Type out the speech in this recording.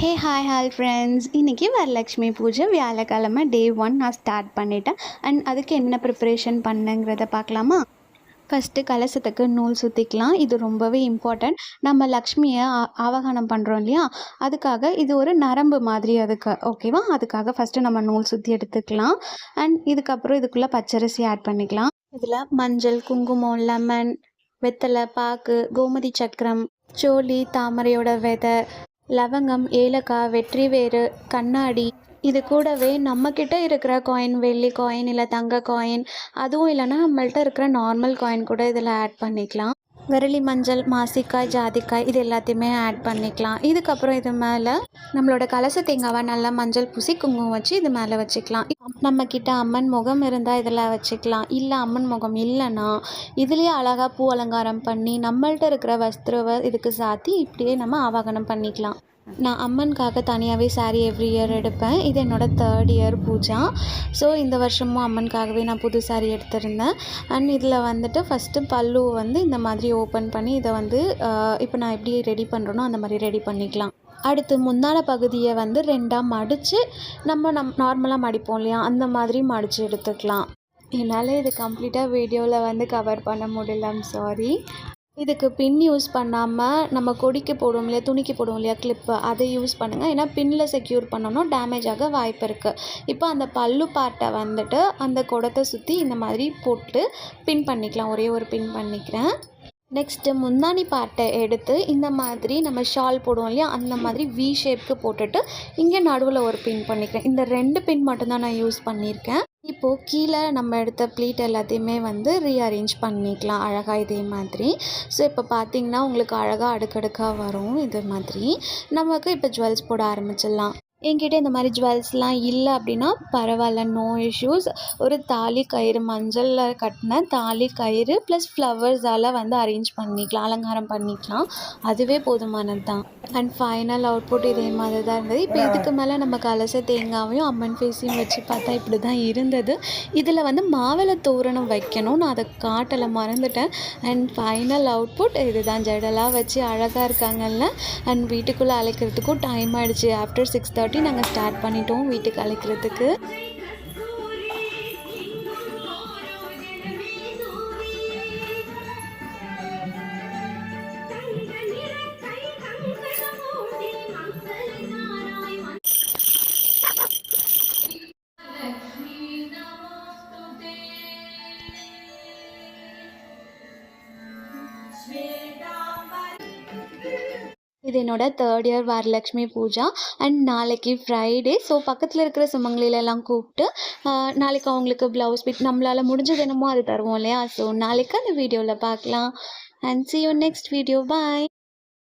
Hey hi hi friends, இன்றைக்கி வரலக்ஷ்மி பூஜை வியாழக்கிழமை டே 1 நான் ஸ்டார்ட் பண்ணிட்டேன். அண்ட் அதுக்கு என்ன ப்ரிப்ரேஷன் பண்ணுங்கிறத பார்க்கலாமா? ஃபஸ்ட்டு கலசத்துக்கு நூல் சுற்றிக்கலாம். இது ரொம்பவே இம்பார்ட்டண்ட். நம்ம லக்ஷ்மியை ஆவாகனம் பண்ணுறோம் இல்லையா, அதுக்காக இது ஒரு நரம்பு மாதிரி அதுக்கு, ஓகேவா? அதுக்காக ஃபஸ்ட்டு நம்ம நூல் சுற்றி எடுத்துக்கலாம். அண்ட் இதுக்கப்புறம் இதுக்குள்ளே பச்சரிசி ஆட் பண்ணிக்கலாம். இதில் மஞ்சள், குங்குமம், லெமன், வெத்தலை பாக்கு, கோமதி சக்கரம், சோழி, தாமரையோட விதை, லவங்கம், ஏலக்காய், வெற்றிவேறு, கண்ணாடி, இது கூடவே நம்மக்கிட்ட இருக்கிற காயின், வெள்ளி காயின் இல்லை தங்க காயின், அதுவும் இல்லைன்னா நம்மள்ட்ட இருக்கிற நார்மல் காயின் கூட இதில் ஆட் பண்ணிக்கலாம். விரலி மஞ்சள், மாசிக்காய், ஜாதிக்காய், இது எல்லாத்தையுமே ஆட் பண்ணிக்கலாம். இதுக்கப்புறம் இது மேலே நம்மளோட கலச தேங்காவை நல்லா மஞ்சள் பூசி குங்குமம் வச்சு இது மேலே வச்சுக்கலாம். நம்மக்கிட்ட அம்மன் முகம் இருந்தால் இதில் வச்சுக்கலாம். இல்லை அம்மன் முகம் இல்லைன்னா இதுலேயே அழகாக பூ அலங்காரம் பண்ணி நம்மள்ட்ட இருக்கிற வஸ்திரவை இதுக்கு சாத்தி இப்படியே நம்ம ஆவாகனம் பண்ணிக்கலாம். நான் அம்மனுக்காக தனியாகவே சாரீ எவ்ரி இயர் எடுப்பேன். இது என்னோடய 3rd இயர் பூஜா. ஸோ இந்த வருஷமும் அம்மனுக்காகவே நான் புது சாரீ எடுத்திருந்தேன். அண்ட் இதில் வந்துட்டு ஃபஸ்ட்டு பல்லு வந்து இந்த மாதிரி ஓப்பன் பண்ணி இதை வந்து இப்போ நான் எப்படி ரெடி பண்ணுறேனோ அந்த மாதிரி ரெடி பண்ணிக்கலாம். அடுத்து முந்தான பகுதியை வந்து 2ஆக மடித்து நம்ம நார்மலாக மடிப்போம் இல்லையா, அந்த மாதிரி மடித்து எடுத்துக்கலாம். என்னால் இது கம்ப்ளீட்டாக வீடியோவில் வந்து கவர் பண்ண முடியல, ஐம் சாரி. இதுக்கு பின் யூஸ் பண்ணாமல் நம்ம கொடிக்கு போடுவோம் இல்லையா, துணிக்கு போடுவோம் இல்லையா கிளிப்பு, அதை யூஸ் பண்ணுங்கள். ஏன்னா பின்னில் செக்யூர் பண்ணோன்னா டேமேஜ் ஆக வாய்ப்பு இருக்குது. இப்போ அந்த பல்லு பார்ட்டை வந்துட்டு அந்த குடத்தை சுற்றி இந்த மாதிரி போட்டு பின் பண்ணிக்கலாம். ஒரே ஒரு பின் பண்ணிக்கிறேன். நெக்ஸ்ட்டு முந்தானி பார்ட்டை எடுத்து இந்த மாதிரி நம்ம ஷால் போடுவோம் இல்லையா, அந்த மாதிரி வி ஷேப்க்கு போட்டுட்டு இங்கே நடுவில் ஒரு பின் பண்ணிக்கிறேன். இந்த 2 பின் மட்டும்தான் நான் யூஸ் பண்ணியிருக்கேன். இப்போது கீழே நம்ம எடுத்த ப்ளீட் எல்லாத்தையுமே வந்து ரீஅரேஞ்ச் பண்ணிக்கலாம் அழகாக இதே மாதிரி. ஸோ இப்போ பார்த்திங்கன்னா உங்களுக்கு அழகாக அடுக்கடுக்காக வரும். இது மாதிரி நமக்கு இப்போ ஜுவல்ஸ் போட ஆரம்பிச்சிடலாம். என்கிட்ட இந்த மாதிரி ஜுவல்ஸ்லாம் இல்லை அப்படின்னா பரவாயில்ல, நோ இஷ்யூஸ். ஒரு தாலி கயிறு, மஞ்சளில் கட்டின தாலி கயிறு ப்ளஸ் ஃப்ளவர்ஸால் வந்து அரேஞ்ச் பண்ணிக்கலாம், அலங்காரம் பண்ணிக்கலாம். அதுவே போதுமானது தான். அண்ட் ஃபைனல் அவுட்புட் இதே மாதிரி தான் இருந்தது. இப்போ இதுக்கு மேலே நம்ம கலச தேங்காவையும் அம்மன் ஃபேஸையும் வச்சு பார்த்தா இப்படி தான் இருந்தது. இதில் வந்து மாவிளை தோரணம் வைக்கணும், நான் அதை காட்டலை, மறந்துட்டேன். அண்ட் ஃபைனல் அவுட்புட் இது தான். ஜடலாக வச்சு அழகாக இருக்காங்கல்ல. அண்ட் வீட்டுக்குள்ளே அழைக்கிறதுக்கும் டைம் ஆகிடுச்சு. ஆஃப்டர் 6:30 நாங்கள் ஸ்டார்ட் பண்ணிட்டோம் வீட்டுக்கு அழைக்கிறதுக்கு. இது என்னோடய 3rd year Varalakshmi Puja. And நாளைக்கு ஃப்ரைடே. ஸோ பக்கத்தில் இருக்கிற சுமங்கலிலெல்லாம் கூப்பிட்டு நாளைக்கு அவங்களுக்கு ப்ளவுஸ் பிட் நம்மளால் முடிஞ்சது என்னமோ அது தருவோம் இல்லையா. ஸோ நாளைக்கு அந்த வீடியோவில் பார்க்கலாம். And see you next video. Bye.